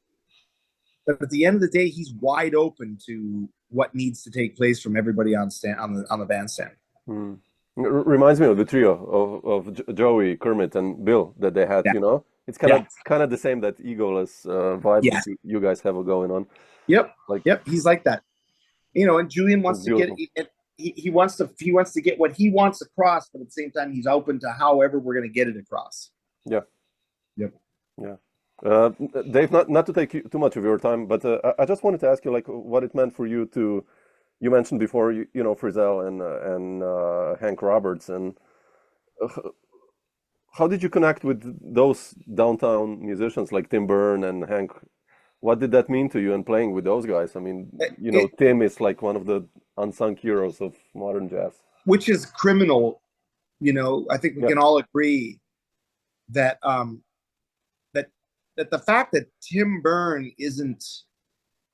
Speaker 3: But at the end of the day, he's wide open to what needs to take place from everybody on the bandstand.
Speaker 2: Reminds me of the trio of Joey, Kermit, and Bill that they had. You know, it's kind of the same, that egoless vibe that you guys have going on.
Speaker 3: He's like that. You know, and Julian wants to get. He wants to get what he wants across, but at the same time, he's open to however we're going to get it across.
Speaker 2: Dave, not to take too much of your time, but I just wanted to ask you, like, what it meant for you to. You mentioned before, you know, Frizzell and Hank Roberts, and how did you connect with those downtown musicians like Tim Berne and Hank? What did that mean to you, and playing with those guys? I mean, you know, Tim is like one of the unsung heroes of modern jazz. Which is
Speaker 3: criminal. You know, I think we can all agree that that the fact that Tim Berne isn't,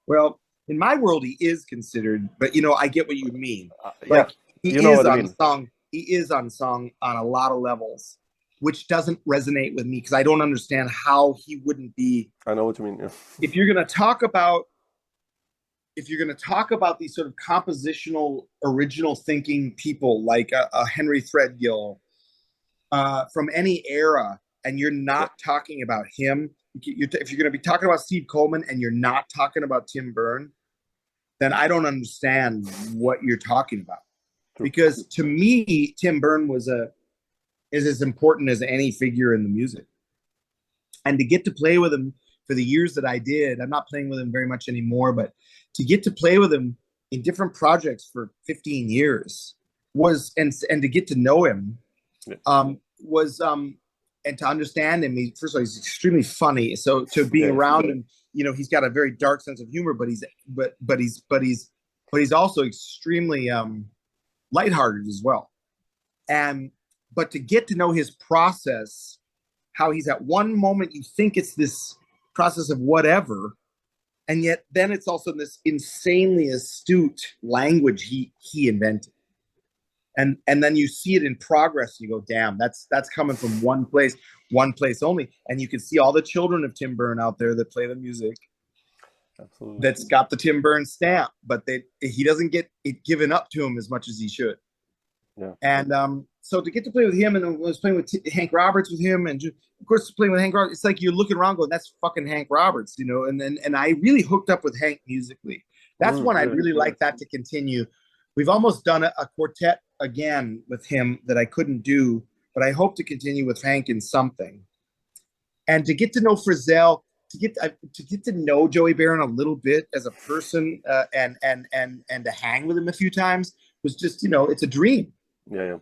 Speaker 3: well, in my world he is considered, but you know, I get what you mean. Like, he is unsung. He is unsung on a lot of levels, which doesn't resonate with me, because I don't understand how he wouldn't be.
Speaker 2: I know what you mean. Yeah.
Speaker 3: If you're going to talk about these sort of compositional, original thinking people like a Henry Threadgill from any era, and you're not talking about him, if you're going to be talking about Steve Coleman and you're not talking about Tim Berne, then I don't understand what you're talking about. Because to me, Tim Berne is as important as any figure in the music. And to get to play with him for the years that I did, I'm not playing with him very much anymore, but to get to play with him in different projects for 15 years and to get to know him and to understand him. First of all, he's extremely funny. So to be around him, you know, he's got a very dark sense of humor, but he's also extremely lighthearted as well. But to get to know his process, how he's at one moment you think it's this process of whatever, and yet then it's also this insanely astute language he invented. And then you see it in progress. You go, damn, that's coming from one place only. And you can see all the children of Tim Berne out there that play the music. Absolutely. That's got the Tim Berne stamp, but he doesn't get it given up to him as much as he should. Yeah. And so to get to play with him, and I was playing with Hank Roberts with him, and of course playing with Hank Roberts, it's like you're looking around going, that's fucking Hank Roberts, you know. And I really hooked up with Hank musically. That's when I'd really like that to continue. We've almost done a quartet again with him that I couldn't do, but I hope to continue with Hank in something. And to get to know Frizzell, to get to know Joey Berne a little bit as a person, and to hang with him a few times was just, you know, it's a dream.
Speaker 2: Yeah, yeah.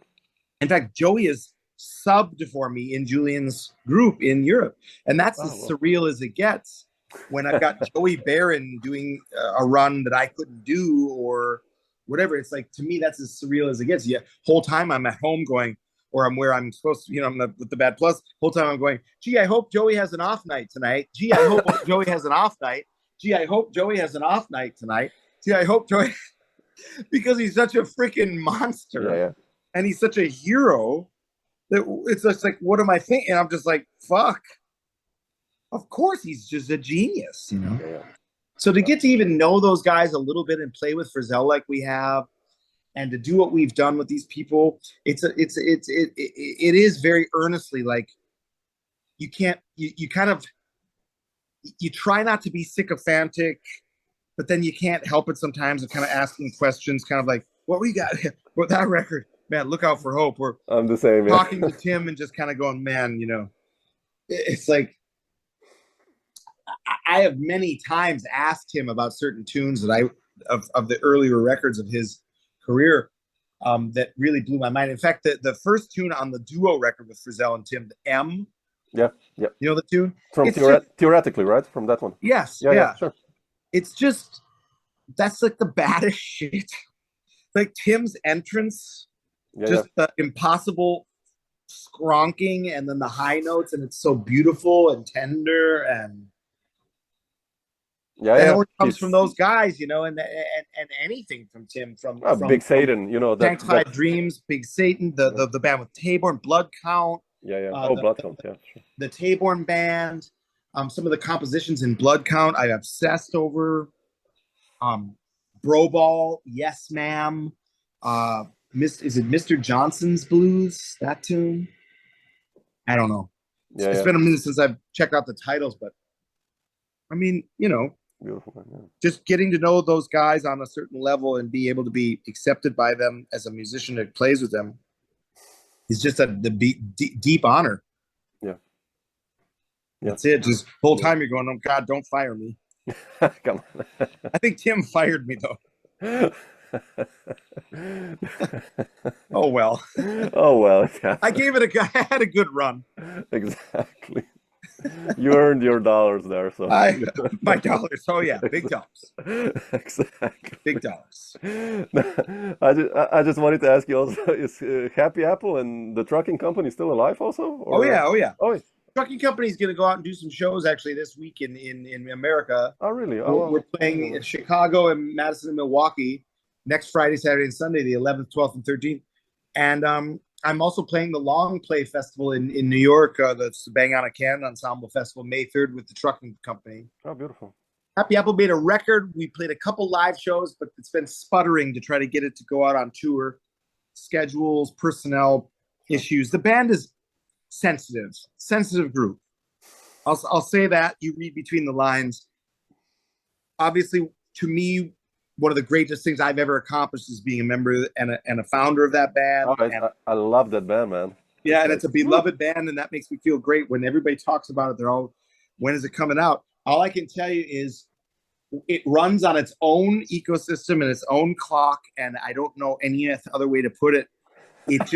Speaker 3: In fact, Joey is subbed for me in Julian's group in Europe, and that's as surreal as it gets when I've got Joey Barron doing a run that I couldn't do or whatever. It's like, to me, that's as surreal as it gets. Yeah, whole time I'm at home going, or I'm where I'm supposed to, you know, I'm with the Bad Plus. Whole time I'm going, gee, I hope Joey has an off night tonight. Gee, I hope Joey has an off night. Gee, I hope Joey has an off night tonight. Gee, I hope Joey, because he's such a freaking monster.
Speaker 2: Yeah, yeah.
Speaker 3: And he's such a hero that it's just like, what am I thinking? And I'm just like, fuck. Of course, he's just a genius, you know?
Speaker 2: Yeah.
Speaker 3: So to get to even know those guys a little bit and play with Frizzell like we have, and to do what we've done with these people, it is very earnestly like, you can't, you kind of, you try not to be sycophantic, but then you can't help it sometimes of kind of asking questions, kind of like, what we got with that record? Man, look out for Hope. Or
Speaker 2: I'm the same.
Speaker 3: Talking to Tim and just kind of going, man, you know, it's like, I have many times asked him about certain tunes that of the earlier records of his career that really blew my mind. In fact, the first tune on the duo record with Frizzell and Tim, the M.
Speaker 2: Yeah, yeah.
Speaker 3: You know the tune?
Speaker 2: From Theoretically, right? From that one.
Speaker 3: Yes.
Speaker 2: Yeah, sure.
Speaker 3: It's just, that's like the baddest shit. Like Tim's entrance, the impossible skronking and then the high notes, and it's so beautiful and tender, and it always comes from those guys, you know, and anything from Tim, from
Speaker 2: Big Satan, you know,
Speaker 3: that Dreams, Big Satan, the band with Taborn, Blood Count.
Speaker 2: Yeah. Blood Count, yeah. Sure.
Speaker 3: The Taborn band, some of the compositions in Blood Count I obsessed over. Bro Ball, Yes Ma'am. Is it Mr. Johnson's Blues, that tune? I don't know. It's been a minute since I've checked out the titles, but I mean, you know,
Speaker 2: beautiful, yeah.
Speaker 3: Just getting to know those guys on a certain level and be able to be accepted by them as a musician that plays with them is just the deep honor. Yeah. That's it. Just the whole time you're going, oh God, don't fire me.
Speaker 2: Come on.
Speaker 3: I think Tim fired me though. Oh well.
Speaker 2: Yeah.
Speaker 3: I had a good run.
Speaker 2: Exactly. You earned your dollars there, so
Speaker 3: my dollars. Oh yeah, big dollars.
Speaker 2: Exactly.
Speaker 3: Big dollars.
Speaker 2: I just wanted to ask you also: is Happy Apple and the trucking company still alive also? Or?
Speaker 3: Oh yeah. Trucking company is going to go out and do some shows actually this week in America.
Speaker 2: Oh really?
Speaker 3: We're playing in Chicago and Madison and Milwaukee next Friday, Saturday, and Sunday, the 11th, 12th, and 13th. And I'm also playing the Long Play Festival in New York. That's the Bang on a Can Ensemble Festival, May 3rd with the trucking company.
Speaker 2: Oh, beautiful.
Speaker 3: Happy Apple made a record. We played a couple live shows, but it's been sputtering to try to get it to go out on tour. Schedules, personnel issues. The band is sensitive group. I'll say that. You read between the lines. Obviously, to me, one of the greatest things I've ever accomplished is being a member and a founder of that band.
Speaker 2: Oh, I love that band, man.
Speaker 3: Yeah, and it's a beloved band, and that makes me feel great. When everybody talks about it, they're all, when is it coming out? All I can tell you is it runs on its own ecosystem and its own clock, and I don't know any other way to put it. It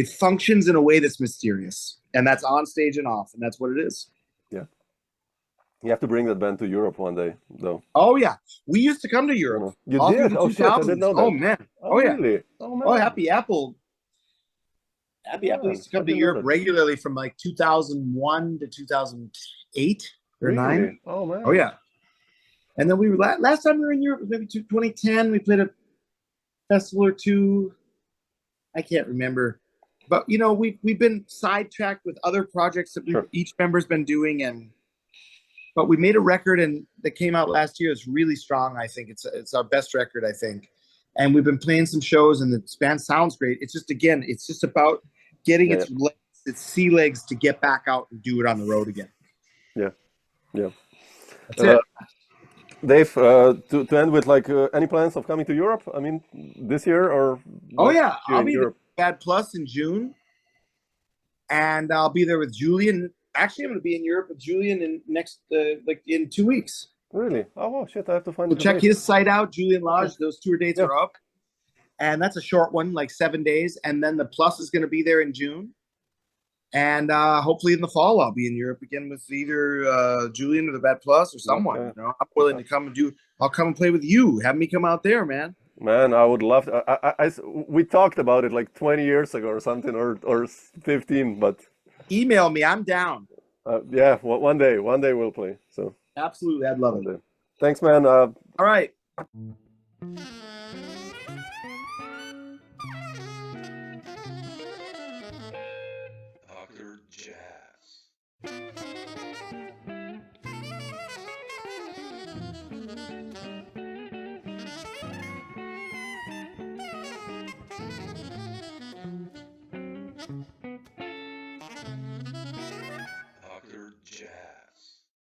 Speaker 3: functions in a way that's mysterious, and that's on stage and off, and that's what it is.
Speaker 2: Yeah. You have to bring that band to Europe one day, though.
Speaker 3: Oh, yeah. We used to come to Europe.
Speaker 2: You did? Oh, shit, I didn't know that.
Speaker 3: Oh, man.
Speaker 2: Oh,
Speaker 3: yeah.
Speaker 2: Really? Oh, man.
Speaker 3: Oh, Happy Apple. Happy Apple used to come to Europe regularly from like 2001 to 2008 or 9.
Speaker 2: Oh, man.
Speaker 3: Oh, yeah. And then we were last time we were in Europe was maybe 2010. We played a festival or two. I can't remember. But, you know, we've been sidetracked with other projects that each member's been doing. But we made a record that came out last year. It's really strong, I think. It's our best record, I think. And we've been playing some shows, and the band sounds great. It's just, again, it's just about getting its sea legs to get back out and do it on the road again.
Speaker 2: Yeah.
Speaker 3: That's it.
Speaker 2: Dave, to end with, like, any plans of coming to Europe? I mean, this year or?
Speaker 3: Oh, yeah. I'll be at Bad Plus in June. And I'll be there with Julian. Actually, I'm going to be in Europe with Julian in 2 weeks.
Speaker 2: Really? Oh, shit, I have to find
Speaker 3: check his site out, Julian Lage. Those tour dates are up. and that's a short one, like 7 days. And then the Plus is going to be there in June. And hopefully in the fall, I'll be in Europe again with either Julian or the Bad Plus or someone.
Speaker 2: Okay.
Speaker 3: You know, I'm willing to come and do. I'll come and play with you. Have me come out there, man.
Speaker 2: Man, I would love to. We talked about it like 20 years ago or something, or 15. But
Speaker 3: Email me. I'm down.
Speaker 2: yeah, one day we'll play. So
Speaker 3: Absolutely, I'd love
Speaker 2: one
Speaker 3: it.
Speaker 2: day. Thanks, man.
Speaker 3: All right.